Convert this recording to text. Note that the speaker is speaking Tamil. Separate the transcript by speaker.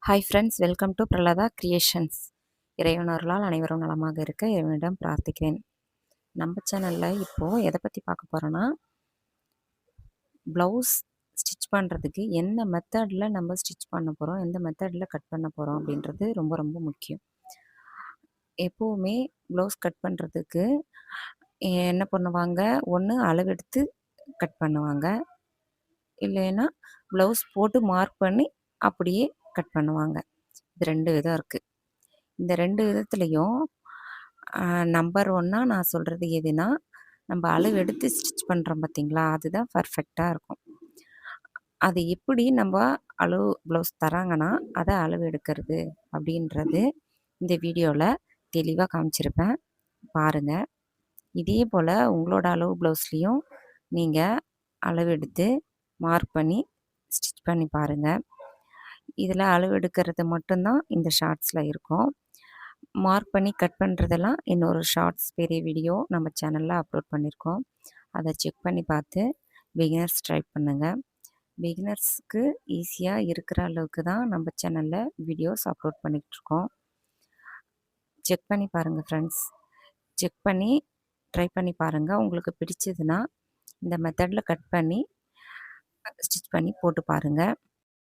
Speaker 1: Hi friends, welcome to Pralatha creations. இறைவன் அருளால் அனைவரும் நலமாக இருக்க இறைவனிடம் பிரார்த்திக்கிறேன். நம்ம சேனலில் இப்போது எதை பற்றி பார்க்க போகிறோன்னா, ப்ளவுஸ் ஸ்டிச் பண்ணுறதுக்கு எந்த மெத்தடில் நம்ம ஸ்டிச் பண்ண போகிறோம், எந்த மெத்தடில் கட் பண்ண போகிறோம் அப்படின்றது ரொம்ப ரொம்ப முக்கியம். எப்போவுமே ப்ளவுஸ் கட் பண்ணுறதுக்கு என்ன பண்ணுவாங்க, ஒன்று அளவெடுத்து கட் பண்ணுவாங்க, இல்லைன்னா ப்ளவுஸ் போட்டு மார்க் பண்ணி அப்படியே கட் பண்ணுவாங்க. இது 2 விதம் இருக்குது. இந்த 2 விதத்துலேயும் நம்பர் 1 நான் சொல்கிறது எதுனா, நம்ம அளவு எடுத்து ஸ்டிச் பண்ணுறோம் பார்த்தீங்களா, அதுதான் பர்ஃபெக்டாக இருக்கும். அது எப்படி நம்ம அளவு ப்ளவுஸ் தராங்கன்னா, அதை அளவு எடுக்கிறது அப்படின்றது இந்த வீடியோவில் தெளிவாக காமிச்சிருப்பேன், பாருங்கள். இதே போல் உங்களோட அளவு ப்ளவுஸ்லேயும் நீங்கள் அளவு எடுத்து மார்க் பண்ணி ஸ்டிச் பண்ணி பாருங்கள். இதில் அளவு எடுக்கிறது மட்டும்தான் இந்த ஷார்ட்ஸில் இருக்கும். மார்க் பண்ணி கட் பண்ணுறதெல்லாம் இன்னொரு ஷார்ட்ஸ் பெரிய வீடியோ நம்ம சேனலில் அப்லோட் பண்ணியிருக்கோம். அதை செக் பண்ணி பார்த்து பிகினர்ஸ் ட்ரை பண்ணுங்கள். பிகினர்ஸ்க்கு ஈஸியாக இருக்கிற அளவுக்கு தான் நம்ம சேனலில் வீடியோஸ் அப்லோட் பண்ணிகிட்ருக்கோம். செக் பண்ணி பாருங்கள் ஃப்ரெண்ட்ஸ். செக் பண்ணி ட்ரை பண்ணி பாருங்கள். உங்களுக்கு பிடிச்சதுன்னா இந்த மெத்தடில் கட் பண்ணி ஸ்டிச் பண்ணி போட்டு பாருங்கள்.